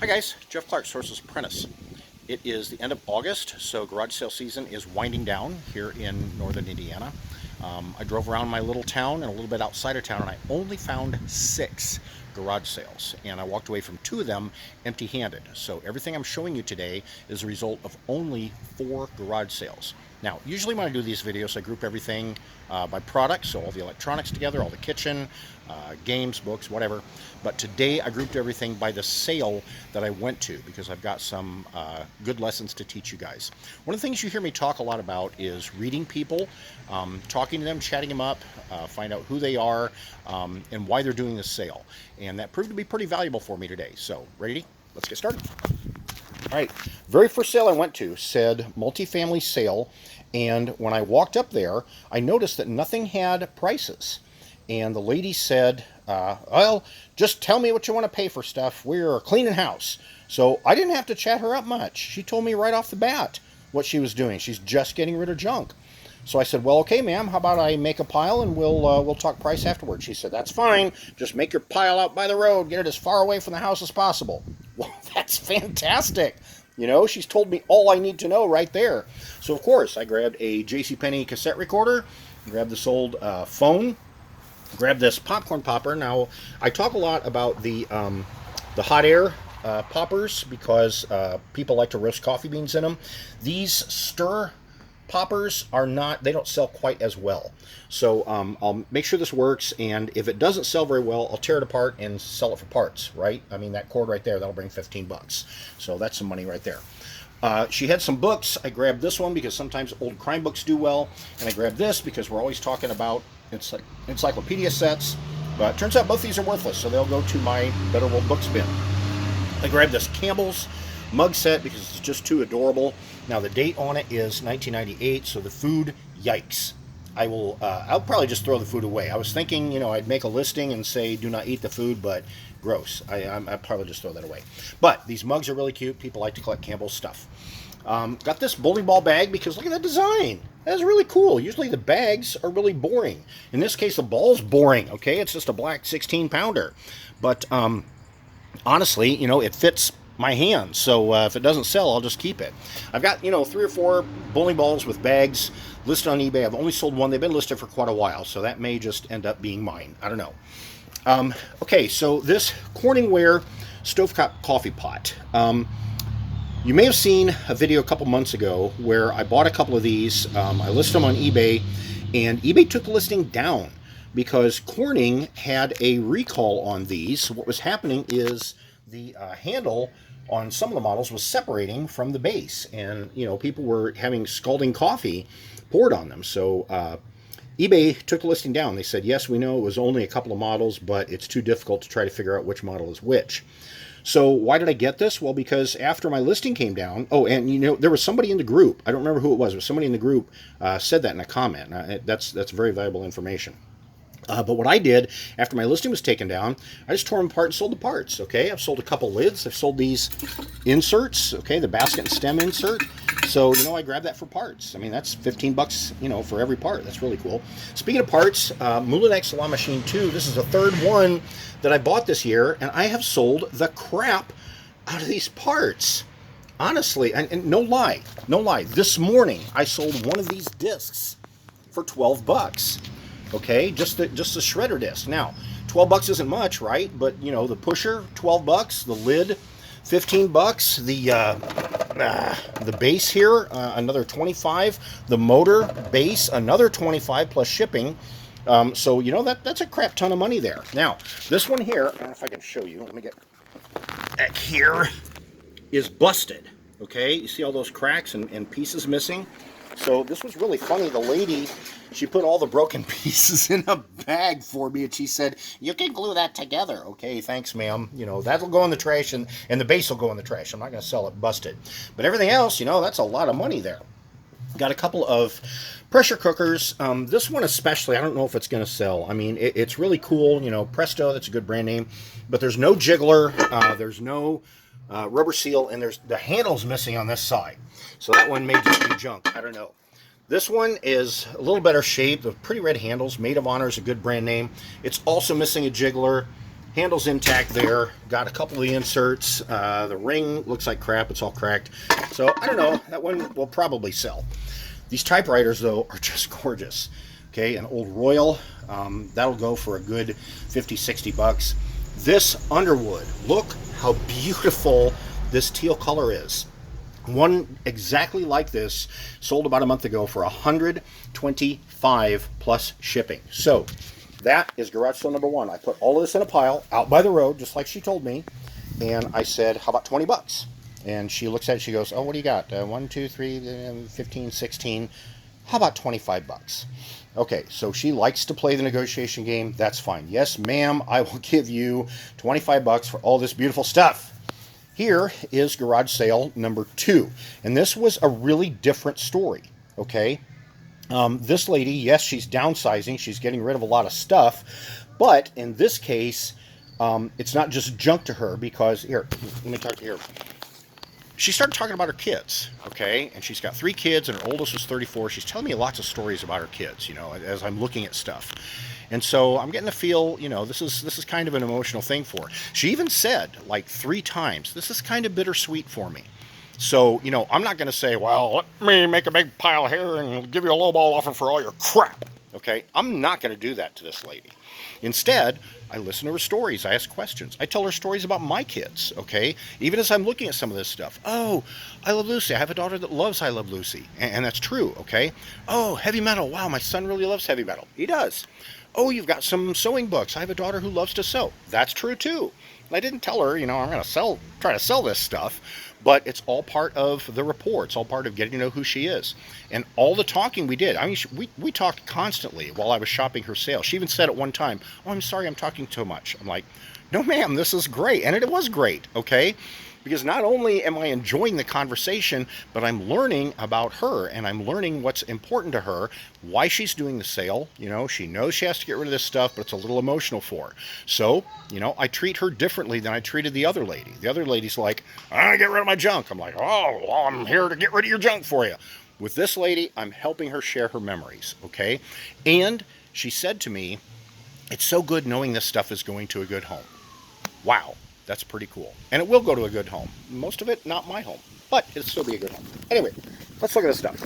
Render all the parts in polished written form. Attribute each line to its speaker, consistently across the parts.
Speaker 1: Hi guys, Jeff Clark, Sourceless Apprentice. It is the end of August, so garage sale season is winding down here in northern Indiana. I drove around my little town and a little bit outside of town, and I only found 6 garage sales, and I walked away from 2 of them empty-handed. So everything I'm showing you today is a result of only 4 garage sales. Now, usually when I do these videos, I group everything by product, so all the electronics together, all the kitchen, games, books, whatever. But today I grouped everything by the sale that I went to because I've got some good lessons to teach you guys. One of the things you hear me talk a lot about is reading people, talking to them, chatting them up, find out who they are and why they're doing this sale. And that proved to be pretty valuable for me today. So, ready? Let's get started. All right, very first sale I went to said multifamily sale, and when I walked up there, I noticed that nothing had prices. And the lady said, well, just tell me what you want to pay for stuff. We're cleaning house. So I didn't have to chat her up much. She told me right off the bat what she was doing. She's just getting rid of junk. So I said, well, okay, ma'am, how about I make a pile and we'll talk price afterwards. She said, that's fine. Just make your pile out by the road. Get it as far away from the house as possible. Well, that's fantastic. You know, she's told me all I need to know right there. So, of course, I grabbed a JCPenney cassette recorder, grabbed this old phone, grabbed this popcorn popper. Now, I talk a lot about the hot air poppers because people like to roast coffee beans in them. These stir poppers are not, they don't sell quite as well. So I'll make sure this works, and if it doesn't sell very well, I'll tear it apart and sell it for parts, right? I mean, that cord right there, that'll bring 15 bucks. So that's some money right there. She had some books. I grabbed this one because sometimes old crime books do well, and I grabbed this because we're always talking about encyclopedia sets, but it turns out both these are worthless, so they'll go to my Better World Books bin. I grabbed this Campbell's mug set because it's just too adorable. Now the date on it is 1998, so the food, yikes. I'll probably just throw the food away. I was thinking, you know, I'd make a listing and say do not eat the food, but gross. I'd probably just throw that away. But these mugs are really cute. People like to collect Campbell's stuff. Got this bowling ball bag because look at that design. That's really cool. Usually the bags are really boring. In this case, the ball's boring, okay? It's just a black 16-pounder. But honestly, you know, it fits my hand, so if it doesn't sell, I'll just keep it. I've got, you know, 3 or 4 bowling balls with bags listed on eBay. I've only sold one. They've been listed for quite a while, so that may just end up being mine. I don't know. Okay, so this Corningware stovetop coffee pot. You may have seen a video a couple months ago where I bought a couple of these. I listed them on eBay, and eBay took the listing down because Corning had a recall on these. What was happening is the handle on some of the models was separating from the base, and you know, people were having scalding coffee poured on them. So eBay took the listing down. They said, yes, we know it was only a couple of models, but it's too difficult to try to figure out which model is which. So why did I get this? Well, because after my listing came down, oh, and you know, there was somebody in the group, I don't remember who it was, but somebody in the group said that in a comment. That's very valuable information. But what I did after my listing was taken down, I just tore them apart and sold the parts. Okay, I've sold a couple lids. I've sold these inserts. Okay, the basket and stem insert. So you know, I grabbed that for parts. I mean, that's 15 bucks, you know, for every part. That's really cool. Speaking of parts, Moulinex La Machine 2. This is the 3rd one that I bought this year, and I have sold the crap out of these parts. Honestly, and no lie, this morning I sold one of these discs for 12 bucks. Okay, just the shredder disc. Now, 12 bucks isn't much, right? But you know, the pusher, 12 bucks, the lid, 15 bucks, the base here, another 25, the motor base, another 25 plus shipping. So you know, that's a crap ton of money there. Now, this one here, I don't know if I can show you. Let me get back here. Is busted. Okay, you see all those cracks and pieces missing. So this was really funny. The lady, she put all the broken pieces in a bag for me, and she said, you can glue that together. Okay, thanks, ma'am. You know, that'll go in the trash, and the base will go in the trash. I'm not going to sell it busted. But everything else, you know, that's a lot of money there. Got a couple of pressure cookers. This one especially, I don't know if it's going to sell. I mean, it's really cool. You know, Presto, that's a good brand name. But there's no jiggler. There's no rubber seal, and there's the handle's missing on this side. So that one may just be junk. I don't know. This one is a little better shape. The pretty red handles. Maid of Honor is a good brand name. It's also missing a jiggler. Handle's intact there. Got a couple of the inserts. The ring looks like crap. It's all cracked. So I don't know. That one will probably sell. These typewriters, though, are just gorgeous. Okay, an old Royal. That'll go for a good 50, 60 bucks. This Underwood, look how beautiful this teal color is. One exactly like this sold about a month ago for $125 plus shipping. So that is garage sale number one. I put all of this in a pile out by the road, just like she told me, and I said, how about 20 bucks? And she looks at it, she goes, oh, what do you got? 1, 2, 3, 15, 16. How about 25 bucks? Okay, so she likes to play the negotiation game. That's fine. Yes, ma'am, I will give you 25 bucks for all this beautiful stuff. Here is garage sale number two. And this was a really different story, okay? This lady, yes, she's downsizing. She's getting rid of a lot of stuff. But in this case, it's not just junk to her because, here, let me talk to you here. She started talking about her kids, okay? And she's got 3 kids, and her oldest was 34. She's telling me lots of stories about her kids, you know, as I'm looking at stuff. And so I'm getting to feel, you know, this is kind of an emotional thing for her. She even said, like 3 times, this is kind of bittersweet for me. So, you know, I'm not going to say, well, let me make a big pile here and give you a lowball offer for all your crap, okay? I'm not going to do that to this lady. Instead, I listen to her stories. I ask questions. I tell her stories about my kids, okay? Even as I'm looking at some of this stuff. Oh, I Love Lucy. I have a daughter that loves I Love Lucy. And that's true, okay? Oh, heavy metal. Wow, my son really loves heavy metal. He does. Oh, you've got some sewing books. I have a daughter who loves to sew. That's true, too. I didn't tell her, you know, I'm going to try to sell this stuff. But it's all part of the rapport. It's all part of getting to know who she is. And all the talking we did, I mean, we talked constantly while I was shopping her sale. She even said at one time, oh, I'm sorry, I'm talking too much. I'm like, no, ma'am, this is great. And it was great, okay? Because not only am I enjoying the conversation, but I'm learning about her, and I'm learning what's important to her, why she's doing the sale. You know, she knows she has to get rid of this stuff, but it's a little emotional for her. So, you know, I treat her differently than I treated the other lady. The other lady's like, I want to get rid of my junk. I'm like, oh, well, I'm here to get rid of your junk for you. With this lady, I'm helping her share her memories, okay? And she said to me, it's so good knowing this stuff is going to a good home. Wow. That's pretty cool. And it will go to a good home. Most of it, not my home. But it'll still be a good home. Anyway, let's look at this stuff.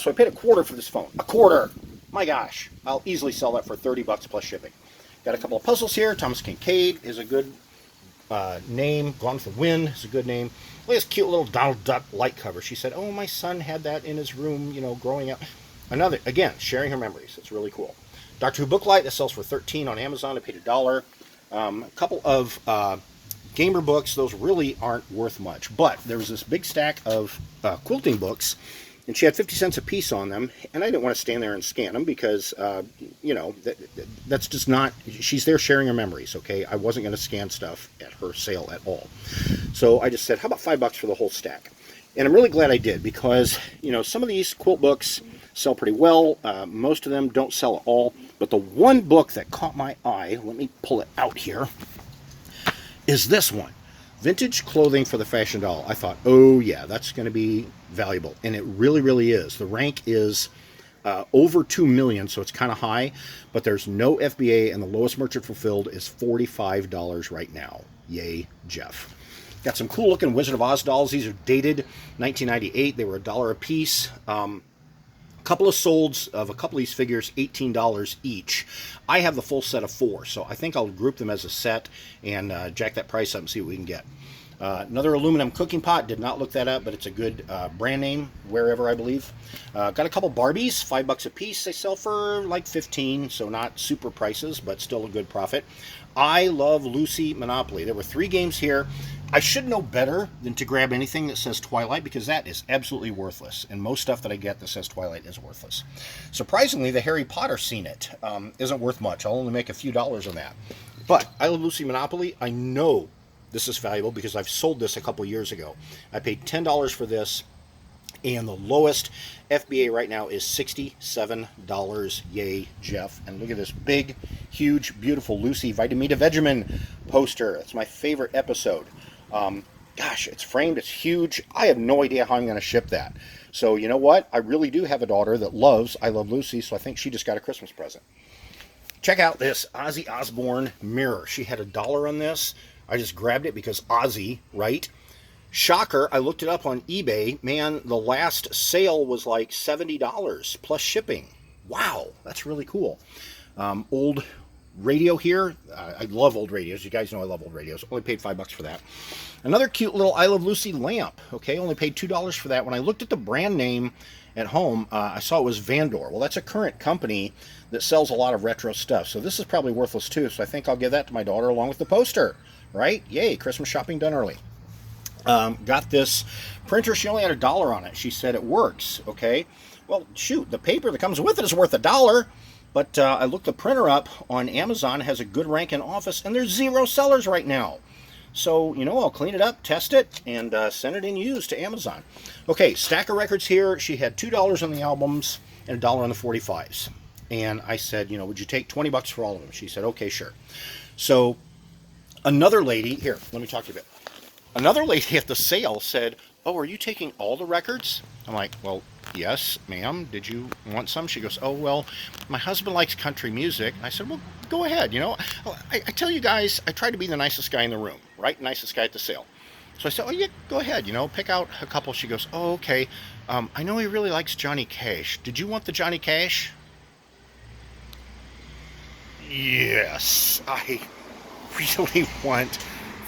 Speaker 1: So I paid $25 for this phone. $25! My gosh. I'll easily sell that for 30 bucks plus shipping. Got a couple of puzzles here. Thomas Kincaid is a good name. Gone with the Wind is a good name. Look at this cute little Donald Duck light cover. She said, oh, my son had that in his room, you know, growing up. Another, again, sharing her memories. It's really cool. Doctor Who Booklight, that sells for $13 on Amazon. I paid $1. A couple of gamer books, those really aren't worth much, but there was this big stack of quilting books, and she had 50 cents a piece on them, and I didn't want to stand there and scan them because, you know, that's just not, she's there sharing her memories, okay? I wasn't going to scan stuff at her sale at all. So I just said, how about $5 for the whole stack? And I'm really glad I did because, you know, some of these quilt books sell pretty well. Most of them don't sell at all. But the one book that caught my eye, let me pull it out here, is this one. Vintage Clothing for the Fashion Doll. I thought, oh yeah, that's going to be valuable. And it really, really is. The rank is over 2 million, so it's kind of high. But there's no FBA, and the lowest merchant fulfilled is $45 right now. Yay, Jeff. Got some cool looking Wizard of Oz dolls. These are dated 1998. They were $1 a piece. A couple of solds of a couple of these figures, $18 each. I have the full set of 4, so I think I'll group them as a set and jack that price up and see what we can get. Another aluminum cooking pot, did not look that up, but it's a good brand name, wherever I believe. Got a couple Barbies, $5 a piece. They sell for like 15, so not super prices, but still a good profit. I Love Lucy Monopoly. There were 3 games here. I should know better than to grab anything that says Twilight because that is absolutely worthless. And most stuff that I get that says Twilight is worthless. Surprisingly, the Harry Potter Scene It isn't worth much. I'll only make a few dollars on that. But I Love Lucy Monopoly, I know this is valuable because I've sold this a couple years ago. I paid $10 for this, and the lowest FBA right now is $67. Yay, Jeff. And look at this big, huge, beautiful Lucy Vitamita Vegemin poster. That's my favorite episode. Gosh, it's framed, it's huge. I have no idea how I'm going to ship that. So you know what? I really do have a daughter that loves I Love Lucy, so I think she just got a Christmas present. Check out this Ozzy Osbourne mirror. She had $1 on this. I just grabbed it because Ozzy, right? Shocker, I looked it up on eBay. Man, the last sale was like $70 plus shipping. Wow, that's really cool. Old radio here. I love old radios. You guys know I love old radios. Only paid $5 for that. Another cute little I Love Lucy lamp. Okay, only paid $2 for that. When I looked at the brand name at home, I saw it was Vandor. Well, that's a current company that sells a lot of retro stuff. So this is probably worthless too. So I think I'll give that to my daughter along with the poster. Right? Yay, Christmas shopping done early. Got this printer. She only had $1 on it. She said it works. Okay. Well, shoot, the paper that comes with it is worth $1. But I looked the printer up on Amazon. It has a good rank in Office, and there's 0 sellers right now. So, you know, I'll clean it up, test it, and send it in used to Amazon. Okay, stack of records here. She had $2 on the albums and $1 on the 45s. And I said, you know, would you take $20 for all of them? She said, okay, sure. So another lady, here, let me talk to you a bit. Another lady at the sale said, oh, are you taking all the records? I'm like, well, yes, ma'am. Did you want some? She goes, oh, well, my husband likes country music. I said, well, go ahead. You know, I tell you guys, I try to be the nicest guy in the room, right? Nicest guy at the sale. So I said, oh, yeah, go ahead. You know, pick out a couple. She goes, oh, okay. I know he really likes Johnny Cash. Did you want the Johnny Cash? Yes, I really want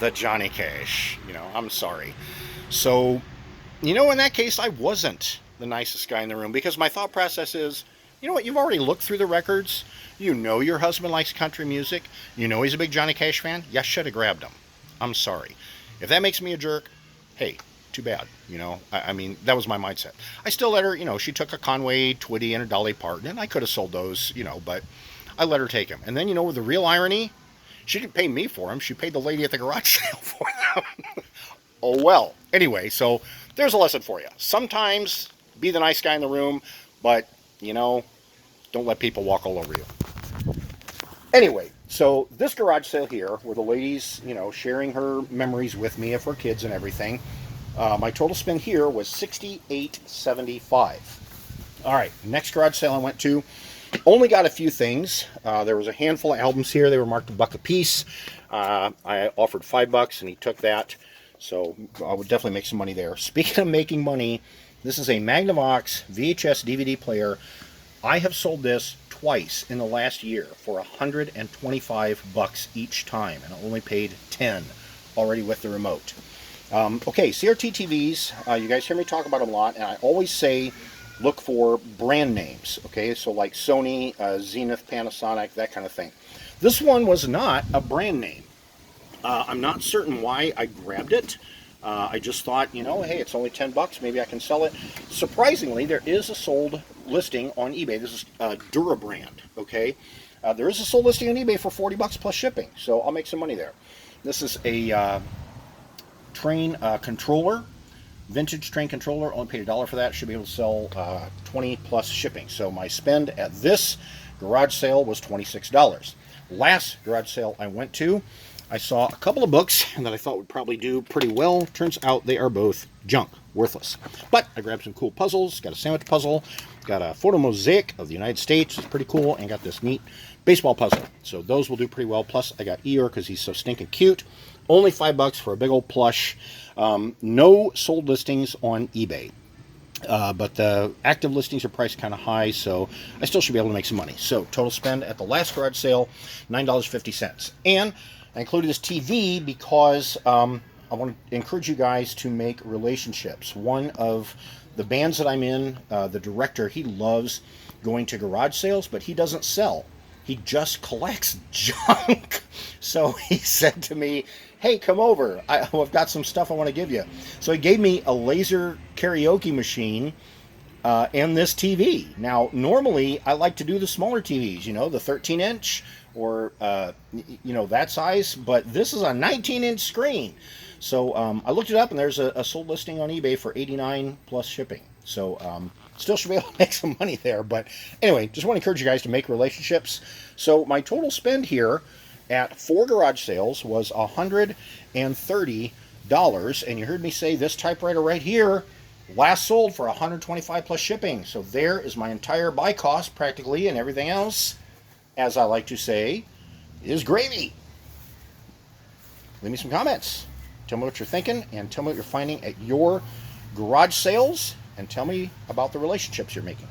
Speaker 1: the Johnny Cash. You know, I'm sorry. So, you know, in that case, I wasn't the nicest guy in the room because my thought process is, you know what, you've already looked through the records. You know your husband likes country music. You know he's a big Johnny Cash fan. You should have grabbed him. I'm sorry. If that makes me a jerk, hey, too bad. You know, I mean, that was my mindset. I still let her, you know, she took a Conway Twitty and a Dolly Parton, and I could have sold those, you know, but I let her take them. And then, you know, with the real irony, she didn't pay me for them. She paid the lady at the garage sale for them. Oh, well. Anyway, so there's a lesson for you. Sometimes be the nice guy in the room, but, you know, don't let people walk all over you. Anyway, so this garage sale here, where the lady's, you know, sharing her memories with me of her kids and everything, my total spend here was $68.75. All right, next garage sale I went to, only got a few things. There was a handful of albums here. They were marked $1 a piece. I offered $5, and he took that. So I would definitely make some money there. Speaking of making money, this is a Magnavox VHS DVD player. I have sold this twice in the last year for $125 each time, and I only paid $10 already with the remote. Okay, CRT TVs. You guys hear me talk about them a lot, and I always say look for brand names. Okay, so like Sony, Zenith, Panasonic, that kind of thing. This one was not a brand name. I'm not certain why I grabbed it. I just thought, you know, hey, it's only $10. Maybe I can sell it. Surprisingly, there is a sold listing on eBay. This is Durabrand, okay? There is a sold listing on eBay for $40 plus shipping, so I'll make some money there. This is a train controller, vintage train controller. Only paid $1 for that. Should be able to sell 20 plus shipping. So my spend at this garage sale was $26. Last garage sale I went to, I saw a couple of books that I thought would probably do pretty well. Turns out they are both junk, worthless. But I grabbed some cool puzzles. Got a sandwich puzzle. Got a photo mosaic of the United States. It's pretty cool. And got this neat baseball puzzle. So those will do pretty well. Plus I got Eeyore because he's so stinking cute. Only $5 for a big old plush. No sold listings on eBay. But the active listings are priced kind of high, so I still should be able to make some money. So total spend at the last garage sale, $9.50. And I included this TV because I want to encourage you guys to make relationships. One of the bands that I'm in, the director, he loves going to garage sales, but he doesn't sell. He just collects junk. So he said to me, hey, come over. I've got some stuff I want to give you. So he gave me a laser karaoke machine and this TV. Now, normally I like to do the smaller TVs, you know, the 13-inch or, you know, that size. But this is a 19-inch screen. So I looked it up, and there's a sold listing on eBay for $89 plus shipping. So still should be able to make some money there. But anyway, just want to encourage you guys to make relationships. So my total spend here at 4 garage sales was $130. And you heard me say this typewriter right here last sold for $125 plus shipping. So there is my entire buy cost practically, and everything else as I like to say, is gravy. Leave me some comments. Tell me what you're thinking, and tell me what you're finding at your garage sales, and tell me about the relationships you're making.